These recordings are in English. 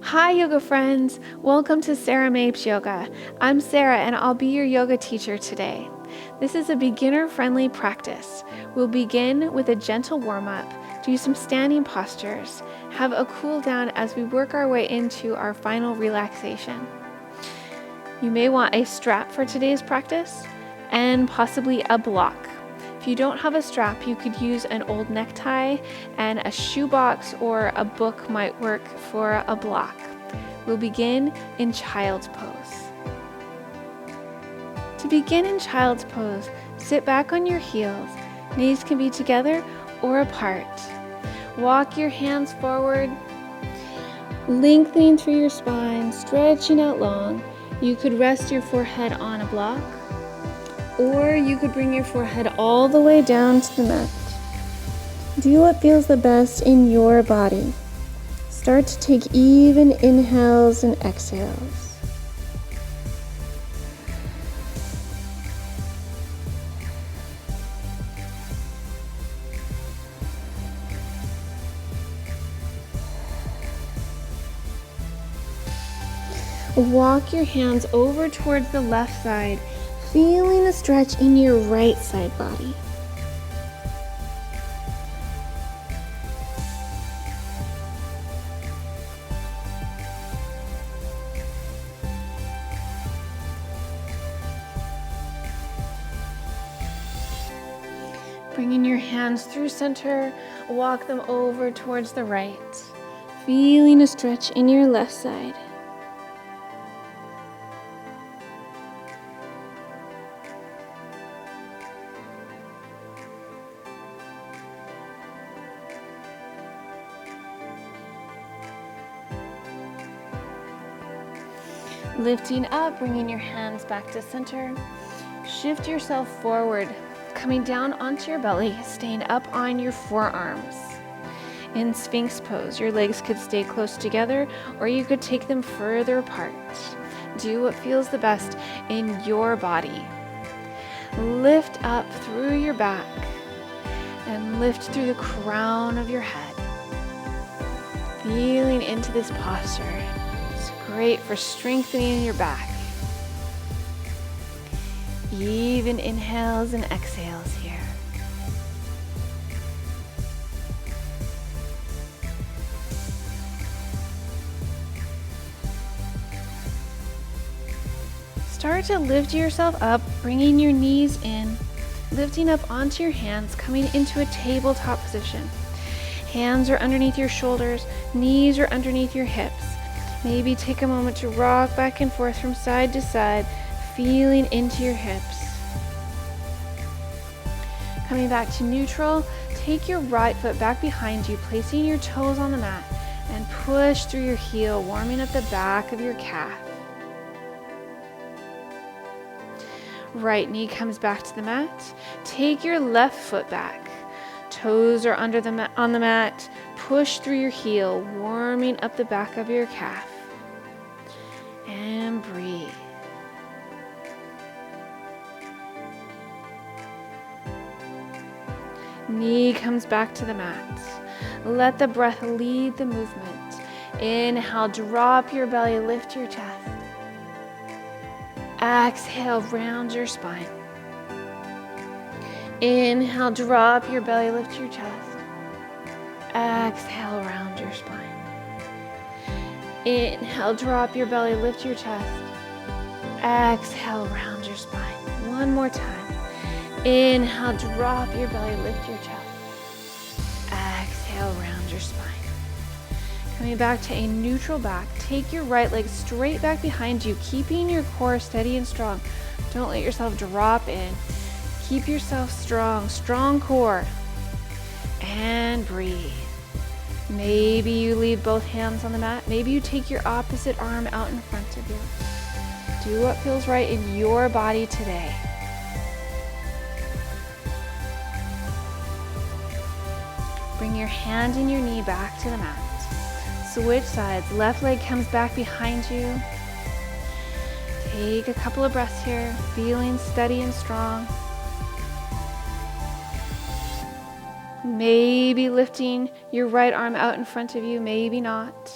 Hi, yoga friends. Welcome to Sarah Mapes Yoga. I'm Sarah, and I'll be your yoga teacher today. This is a beginner-friendly practice. We'll begin with a gentle warm-up, do some standing postures, have a cool down as we work our way into our final relaxation. You may want a strap for today's practice and possibly a block. If you don't have a strap, you could use an old necktie, and a shoebox or a book might work for a block. We'll begin in child's pose. To begin in child's pose, sit back on your heels. Knees can be together or apart. Walk your hands forward, lengthening through your spine, stretching out long. You could rest your forehead on a block, or you could bring your forehead all the way down to the mat. Do what feels the best in your body. Start to take even inhales and exhales. Walk your hands over towards the left side, feeling a stretch in your right side body. Bringing your hands through center, walk them over towards the right, feeling a stretch in your left side. Lifting up, bringing your hands back to center. Shift yourself forward, coming down onto your belly, staying up on your forearms. In Sphinx pose, your legs could stay close together, or you could take them further apart. Do what feels the best in your body. Lift up through your back and lift through the crown of your head. Feeling into this posture. Great for strengthening your back. Even inhales and exhales here. Start to lift yourself up, bringing your knees in, lifting up onto your hands, coming into a tabletop position. Hands are underneath your shoulders, knees are underneath your hips. Maybe take a moment to rock back and forth from side to side, feeling into your hips. Coming back to neutral, take your right foot back behind you, placing your toes on the mat, and push through your heel, warming up the back of your calf. Right knee comes back to the mat. Take your left foot back. Toes are under on the mat. Push through your heel, warming up the back of your calf. And breathe. Knee comes back to the mat. Let the breath lead the movement. Inhale, drop your belly, lift your chest. Exhale, round your spine. Inhale, drop your belly, lift your chest. Exhale, round your spine. Inhale, drop your belly, lift your chest. Exhale, round your spine. One more time. Inhale, drop your belly, lift your chest. Exhale, round your spine. Coming back to a neutral back, take your right leg straight back behind you, keeping your core steady and strong. Don't let yourself drop in. Keep yourself strong, strong core. And breathe. Maybe you leave both hands on the mat. Maybe you take your opposite arm out in front of you. Do what feels right in your body today. Bring your hand and your knee back to the mat. Switch sides. Left leg comes back behind you. Take a couple of breaths here, feeling steady and strong. Maybe lifting your right arm out in front of you, maybe not.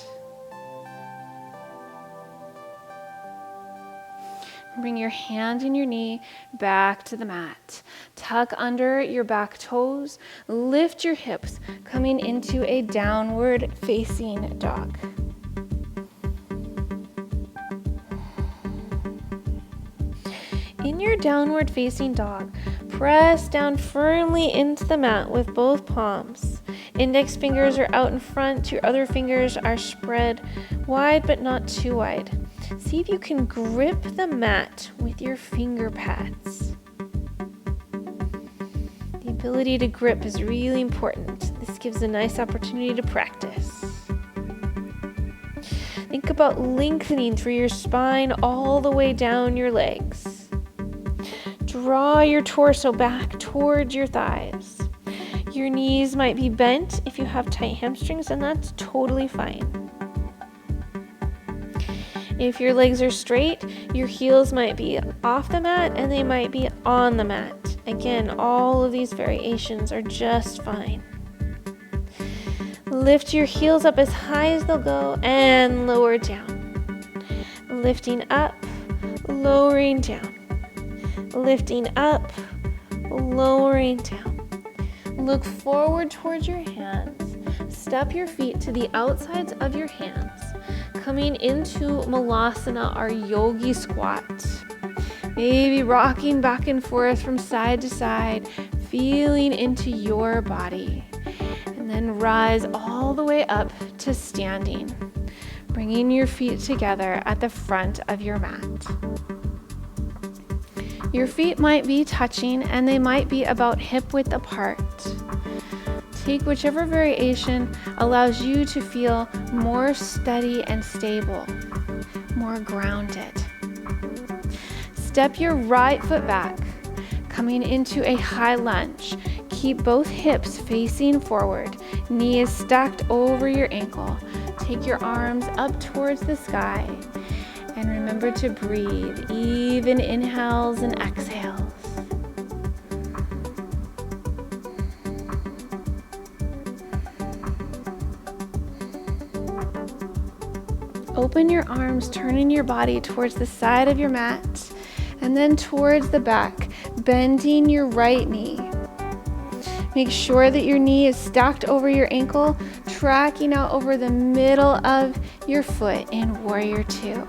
Bring your hand and your knee back to the mat. Tuck under your back toes. Lift your hips, coming into a downward facing dog. In your downward facing dog, press down firmly into the mat with both palms. Index fingers are out in front. Your other fingers are spread wide but not too wide. See if you can grip the mat with your finger pads. The ability to grip is really important. This gives a nice opportunity to practice. Think about lengthening through your spine all the way down your legs. Draw your torso back towards your thighs. Your knees might be bent if you have tight hamstrings, and that's totally fine. If your legs are straight, your heels might be off the mat and they might be on the mat. Again, all of these variations are just fine. Lift your heels up as high as they'll go and lower down. Lifting up, lowering down. Lifting up, lowering down. Look forward towards your hands. Step your feet to the outsides of your hands. Coming into Malasana, our yogi squat. Maybe rocking back and forth from side to side, feeling into your body. And then rise all the way up to standing, bringing your feet together at the front of your mat. Your feet might be touching and they might be about hip width apart. Take whichever variation allows you to feel more steady and stable, more grounded. Step your right foot back, coming into a high lunge. Keep both hips facing forward. Knee is stacked over your ankle. Take your arms up towards the sky. And remember to breathe, even inhales and exhales. Open your arms, turning your body towards the side of your mat and then towards the back, bending your right knee. Make sure that your knee is stacked over your ankle, tracking out over the middle of your foot in Warrior Two.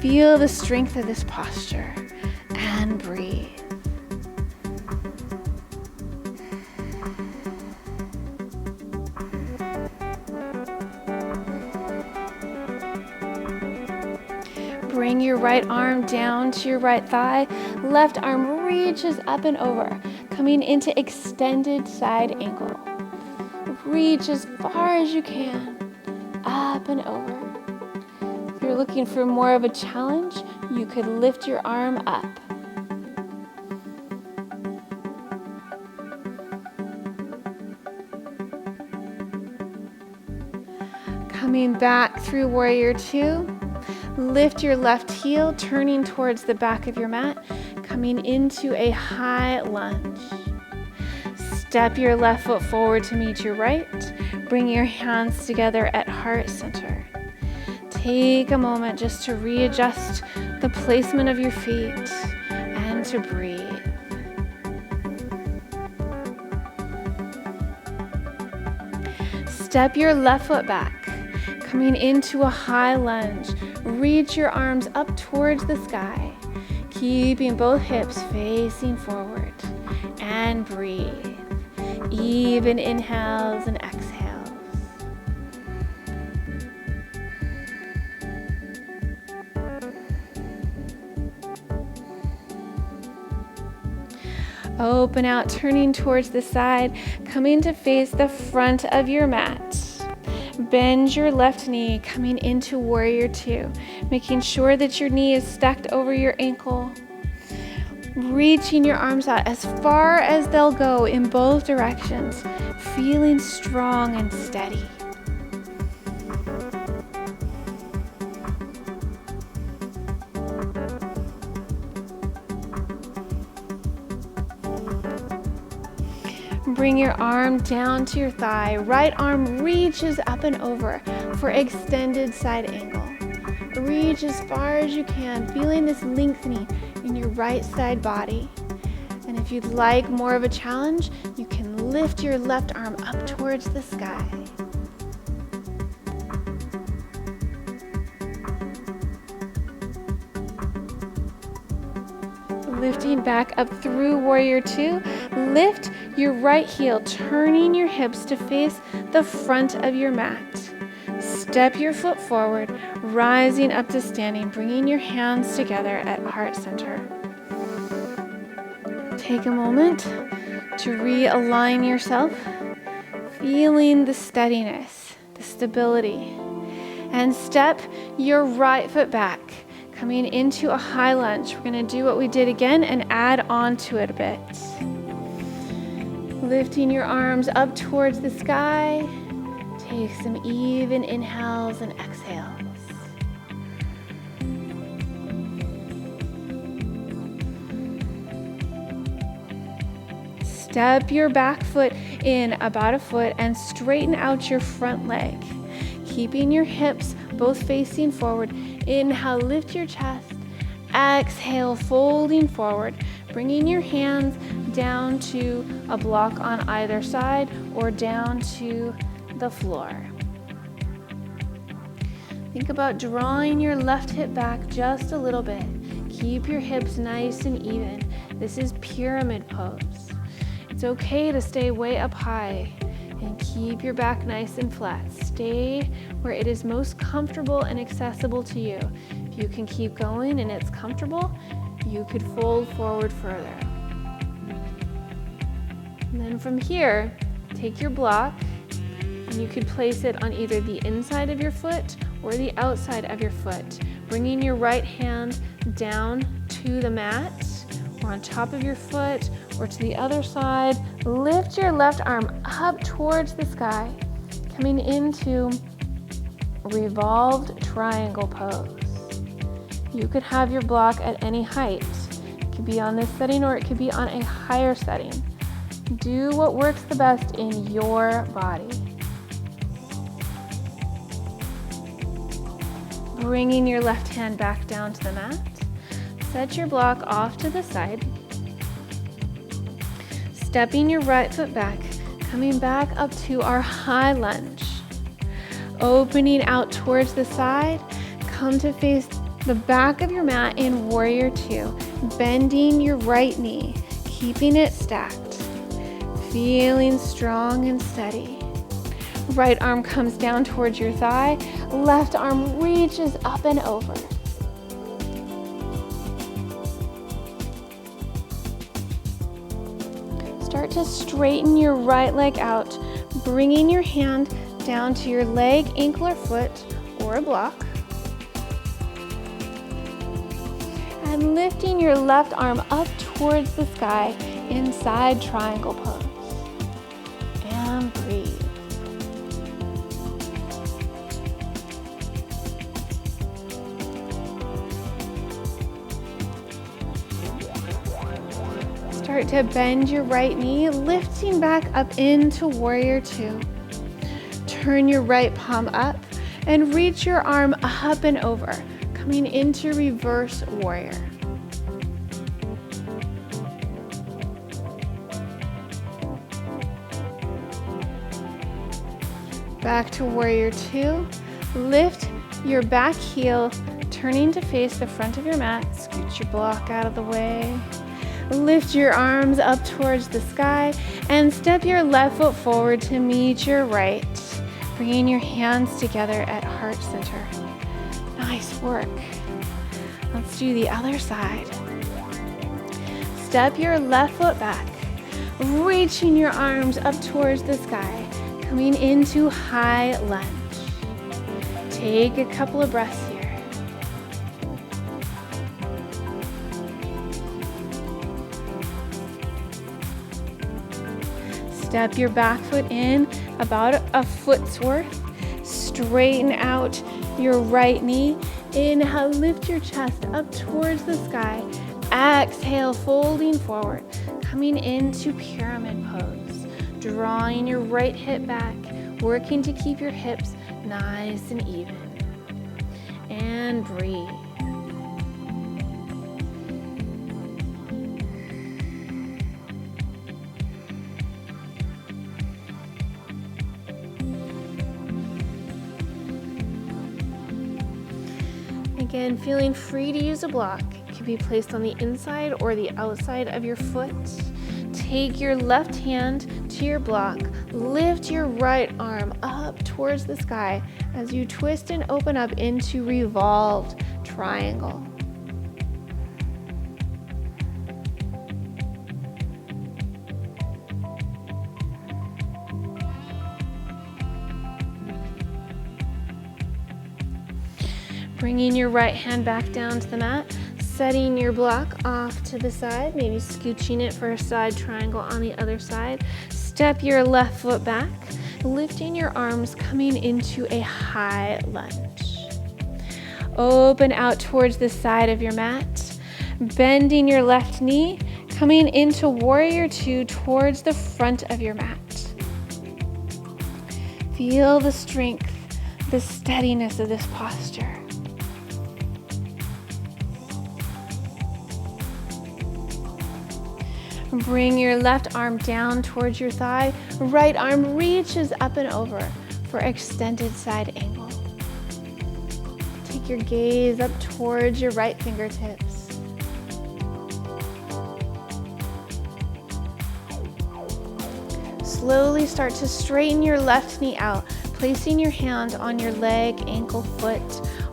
Feel the strength of this posture and breathe. Bring your right arm down to your right thigh. Left arm reaches up and over, coming into extended side ankle. Reach as far as you can, up and over. If you're looking for more of a challenge, you could lift your arm up. Coming back through Warrior Two. Lift your left heel, turning towards the back of your mat, coming into a high lunge. Step your left foot forward to meet your right. Bring your hands together at heart center. Take a moment just to readjust the placement of your feet and to breathe. Step your left foot back, coming into a high lunge. Reach your arms up towards the sky, keeping both hips facing forward, and breathe. Even inhales and exhales. Open out, turning towards the side, coming to face the front of your mat. Bend your left knee, coming into Warrior Two, making sure that your knee is stacked over your ankle. Reaching your arms out as far as they'll go in both directions, feeling strong and steady. Bring your arm down to your thigh. Right arm reaches up and over for extended side angle. Reach as far as you can, feeling this lengthening in your right side body. And if you'd like more of a challenge, you can lift your left arm up towards the sky. Lifting back up through warrior two, lift your right heel, turning your hips to face the front of your mat. Step your foot forward, rising up to standing, bringing your hands together at heart center. Take a moment to realign yourself, feeling the steadiness, the stability, and step your right foot back, coming into a high lunge. We're going to do what we did again and add on to it a bit. Lifting your arms up towards the sky. Take some even inhales and exhales. Step your back foot in about a foot and straighten out your front leg, keeping your hips both facing forward. Inhale, lift your chest. Exhale, folding forward, bringing your hands down to a block on either side or down to the floor. Think about drawing your left hip back just a little bit. Keep your hips nice and even. This is pyramid pose. It's okay to stay way up high and keep your back nice and flat. Stay where it is most comfortable and accessible to you. If you can keep going and it's comfortable, you could fold forward further. And then from here, take your block and you could place it on either the inside of your foot or the outside of your foot, bringing your right hand down to the mat or on top of your foot or to the other side. Lift your left arm up towards the sky, coming into revolved triangle pose. You could have your block at any height. It could be on this setting or it could be on a higher setting. Do what works the best in your body. Bringing your left hand back down to the mat. Set your block off to the side. Stepping your right foot back, coming back up to our high lunge. Opening out towards the side, come to face the back of your mat in warrior two. Bending your right knee, keeping it stacked. Feeling strong and steady. Right arm comes down towards your thigh. Left arm reaches up and over. Start to straighten your right leg out, bringing your hand down to your leg, ankle, or foot, or a block. And lifting your left arm up towards the sky inside triangle pose. And breathe. Start to bend your right knee, lifting back up into warrior two. Turn your right palm up and reach your arm up and over, coming into reverse warrior. Back to warrior two. Lift your back heel, turning to face the front of your mat. Scoot your block out of the way. Lift your arms up towards the sky and step your left foot forward to meet your right, bringing your hands together at heart center. Nice work. Let's do the other side. Step your left foot back, reaching your arms up towards the sky, coming into high lunge. Take a couple of breaths here. Step your back foot in about a foot's worth. Straighten out your right knee. Inhale, lift your chest up towards the sky. Exhale, folding forward, coming into pyramid pose. Drawing your right hip back, working to keep your hips nice and even. and breathe. Again, feeling free to use a block. It can be placed on the inside or the outside of your foot. Take your left hand to your block. Lift your right arm up towards the sky as you twist and open up into revolved triangle. Bringing your right hand back down to the mat, setting your block off to the side, maybe scooching it for a side triangle on the other side. Step your left foot back, lifting your arms, coming into a high lunge. Open out towards the side of your mat, bending your left knee, coming into warrior two towards the front of your mat. Feel the strength, the steadiness of this posture. Bring your left arm down towards your thigh. Right arm reaches up and over for extended side angle. Take your gaze up towards your right fingertips. Slowly start to straighten your left knee out, placing your hand on your leg, ankle, foot,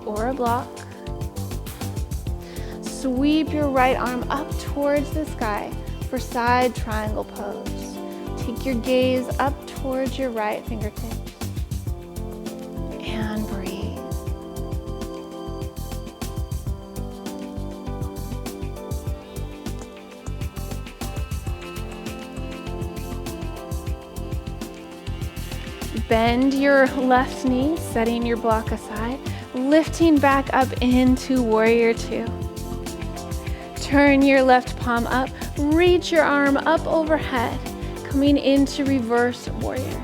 or a block. Sweep your right arm up towards the sky for side triangle pose. Take your gaze up towards your right fingertips and breathe. Bend your left knee, setting your block aside, lifting back up into warrior two. Turn your left palm up, reach your arm up overhead, coming into reverse warrior.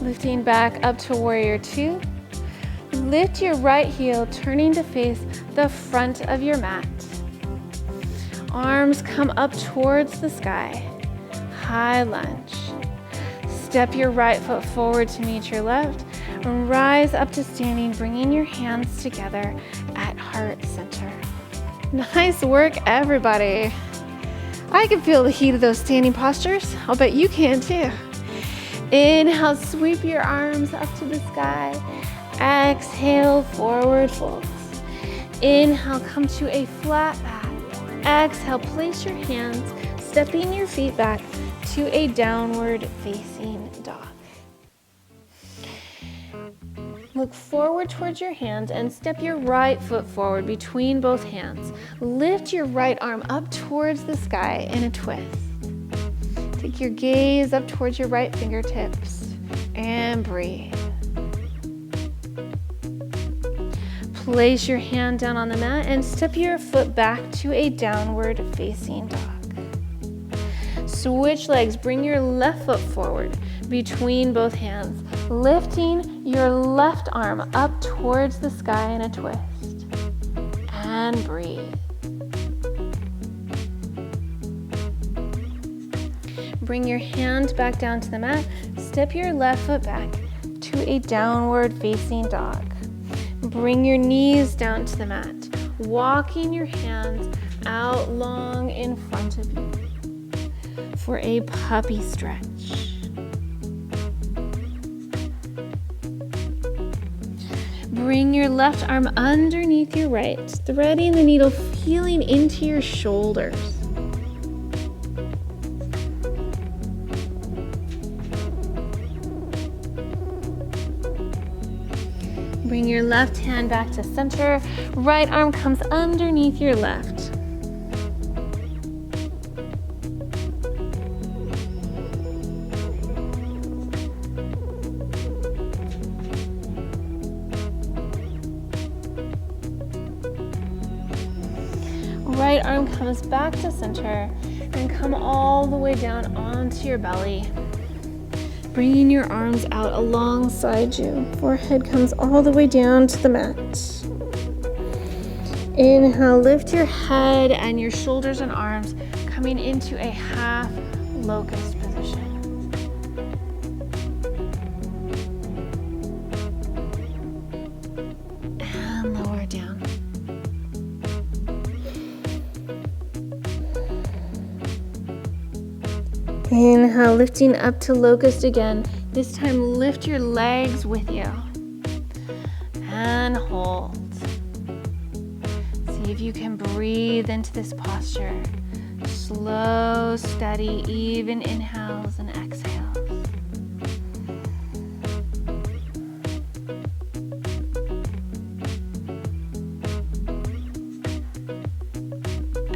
Lifting back up to warrior two. Lift your right heel, turning to face the front of your mat. Arms come up towards the sky. High lunge. Step your right foot forward to meet your left. Rise up to standing, bringing your hands together at heart center. Nice work, everybody. I can feel the heat of those standing postures. I'll bet you can too. Inhale, sweep your arms up to the sky. Exhale, forward folds. Inhale, come to a flat back. Exhale, place your hands, stepping your feet back to a downward facing dog. Look forward towards your hands and step your right foot forward between both hands. Lift your right arm up towards the sky in a twist. Take your gaze up towards your right fingertips and breathe. Place your hand down on the mat and step your foot back to a downward facing dog. Switch legs, bring your left foot forward between both hands, lifting your left arm up towards the sky in a twist. And breathe. Bring your hand back down to the mat, step your left foot back to a downward facing dog. Bring your knees down to the mat, walking your hands out long in front of you for a puppy stretch. Bring your left arm underneath your right, threading the needle, feeling into your shoulders. Bring your left hand back to center. Right arm comes underneath your left. Right arm comes back to center and come all the way down onto your belly. Bringing your arms out alongside you. Forehead comes all the way down to the mat. Inhale, lift your head and your shoulders and arms, coming into a half locust position. And lower down. Inhale, lifting up to locust again. This time, lift your legs with you. And hold. See if you can breathe into this posture. Slow, steady, even inhales and exhales.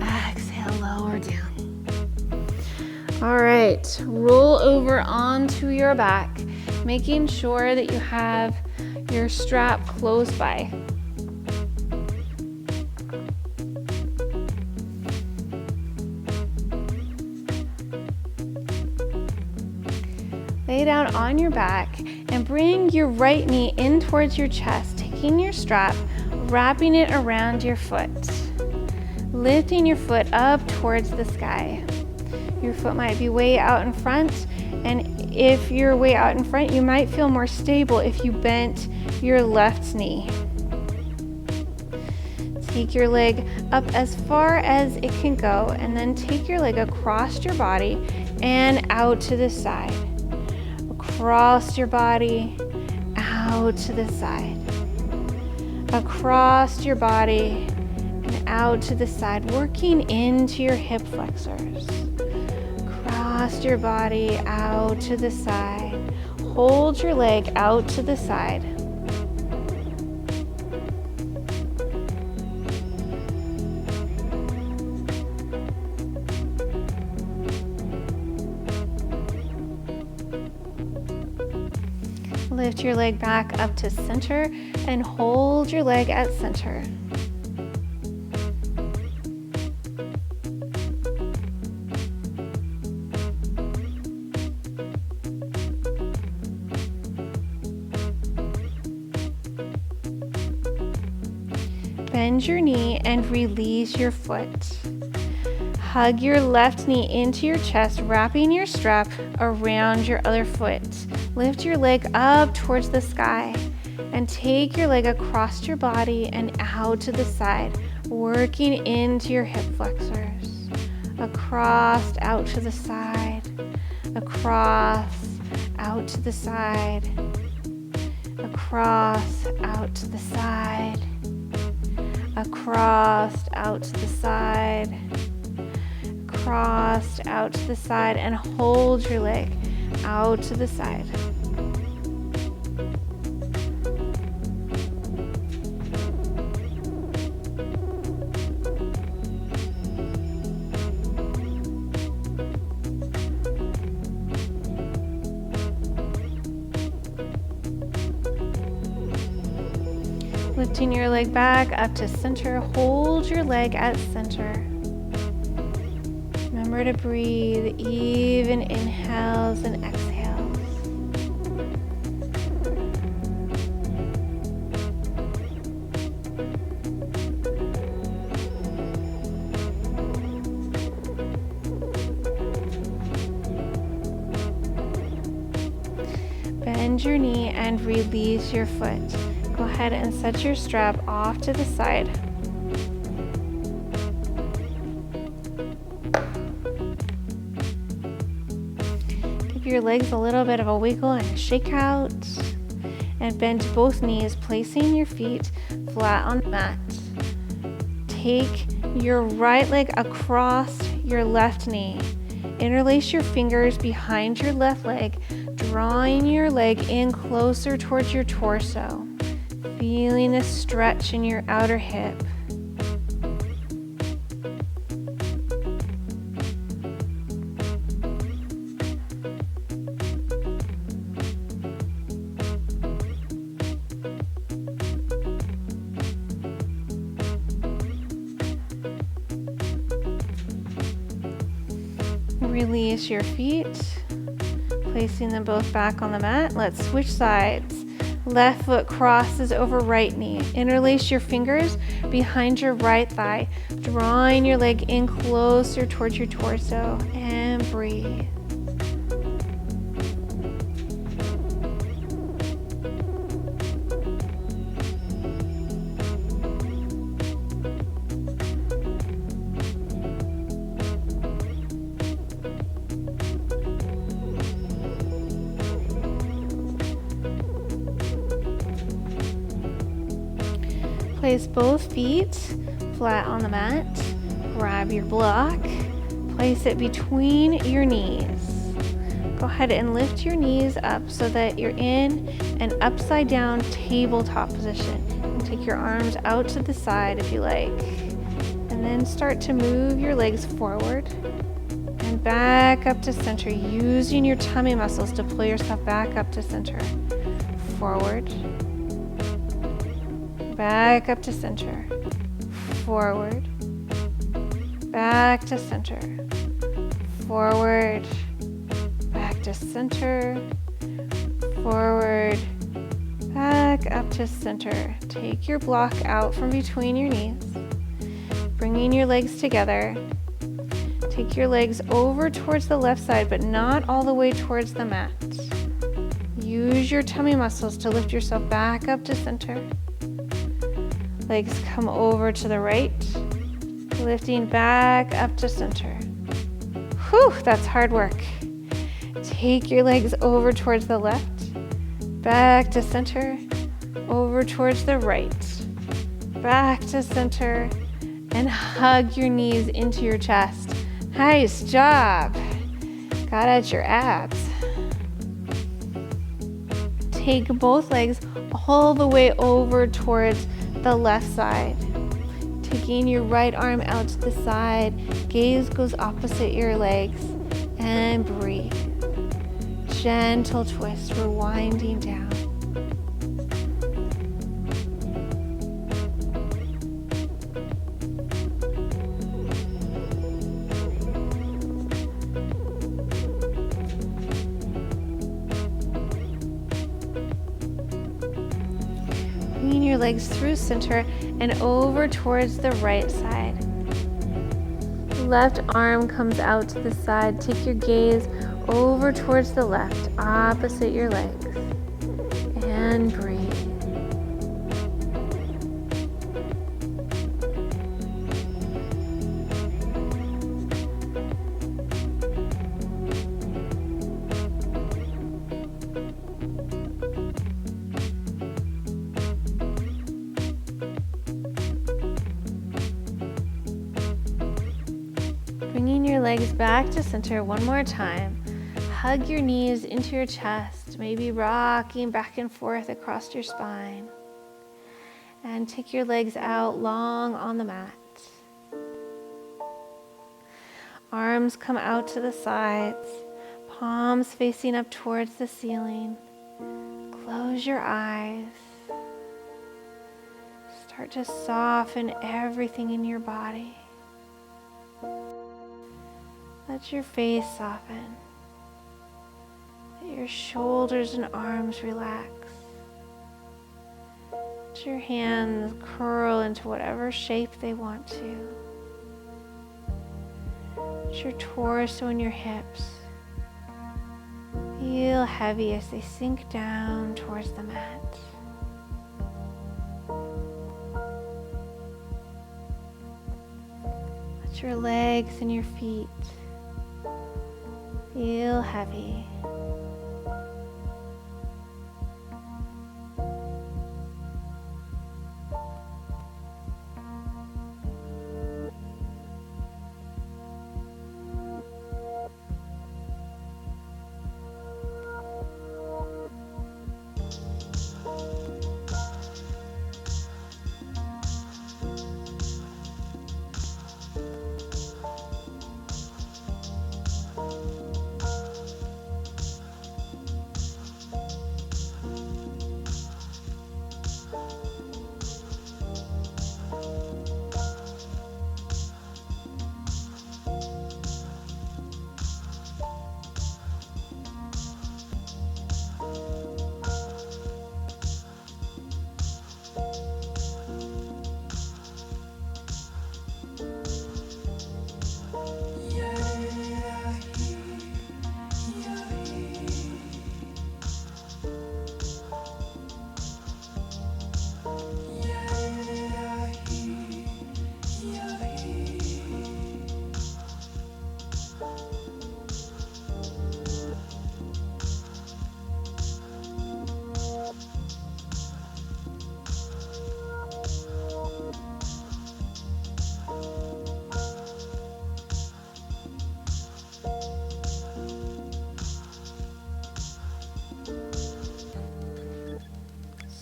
Exhale, lower down. All right, roll over onto your back, making sure that you have your strap close by. Lay down on your back and bring your right knee in towards your chest, taking your strap, wrapping it around your foot, lifting your foot up towards the sky. Your foot might be way out in front, and if you're way out in front, you might feel more stable if you bent your left knee. Take your leg up as far as it can go, and then take your leg across your body and out to the side. Across your body, out to the side. Across your body and out to the side, working into your hip flexors. Across your body, out to the side. Hold your leg out to the side. Lift your leg back up to center and hold your leg at center. Bend your knee and release your foot. Hug your left knee into your chest, wrapping your strap around your other foot. Lift your leg up towards the sky and take your leg across your body and out to the side, working into your hip flexors. Across, out to the side. Across, out to the side. Across, out to the side. Across, out to the side. Across, out to the side, and hold your leg out to the side. Lifting your leg back up to center, hold your leg at center. Remember to breathe, even inhales and exhales. Bend your knee and release your foot. Go ahead and set your strap off to the side. Give your legs a little bit of a wiggle and a shake out. And bend both knees, placing your feet flat on the mat. Take your right leg across your left knee. Interlace your fingers behind your left leg, drawing your leg in closer towards your torso. Feeling a stretch in your outer hip. Release your feet. Placing them both back on the mat. Let's switch sides. Left foot crosses over right knee. Interlace your fingers behind your right thigh, drawing your leg in closer towards your torso, and breathe. Place both feet flat on the mat. Grab your block. Place it between your knees. Go ahead and lift your knees up so that you're in an upside down tabletop position. And take your arms out to the side if you like. And then start to move your legs forward and back up to center, using your tummy muscles to pull yourself back up to center. Forward. Back up to center, forward, back to center, forward, back to center, forward, back up to center. Take your block out from between your knees, bringing your legs together. Take your legs over towards the left side, but not all the way towards the mat. Use your tummy muscles to lift yourself back up to center. Legs come over to the right, lifting back up to center. Whew, that's hard work. Take your legs over towards the left, back to center, over towards the right, back to center, and hug your knees into your chest. Nice job. Got at your abs. Take both legs all the way over towards the left side. Taking your right arm out to the side, gaze goes opposite your legs, and breathe. Gentle twist, we're winding down. Bringing your legs through center and over towards the right side. Left arm comes out to the side. Take your gaze over towards the left, opposite your legs, and breathe. Bringing your legs back to center one more time. Hug your knees into your chest, maybe rocking back and forth across your spine. And take your legs out long on the mat. Arms come out to the sides, palms facing up towards the ceiling. Close your eyes. Start to soften everything in your body. Let your face soften. Let your shoulders and arms relax. Let your hands curl into whatever shape they want to. Let your torso and your hips feel heavy as they sink down towards the mat. Let your legs and your feet feel heavy.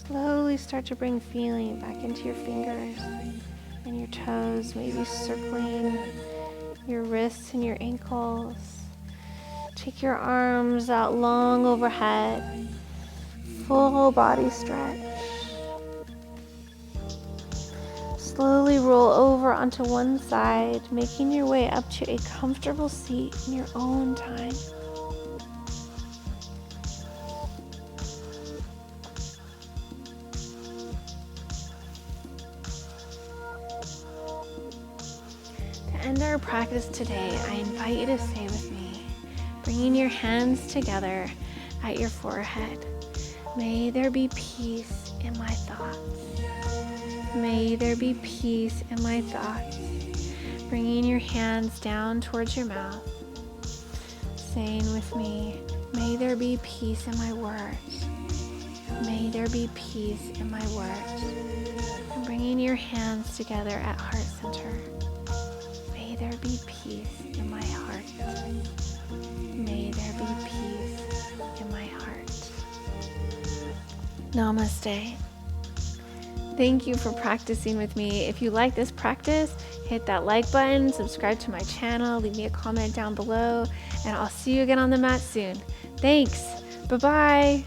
Slowly start to bring feeling back into your fingers and your toes, maybe circling your wrists and your ankles. Take your arms out long overhead, full body stretch. Slowly roll over onto one side, making your way up to a comfortable seat in your own time. To end our practice today, I invite you to say with me, bringing your hands together at your forehead. May there be peace in my thoughts. May there be peace in my thoughts. Bringing your hands down towards your mouth. Saying with me, may there be peace in my words. May there be peace in my words. And bringing your hands together at heart center. May there be peace in my heart. May there be peace in my heart. Namaste. Thank you for practicing with me. If you like this practice, hit that like button, subscribe to my channel, leave me a comment down below, and I'll see you again on the mat soon. Thanks. Bye-bye.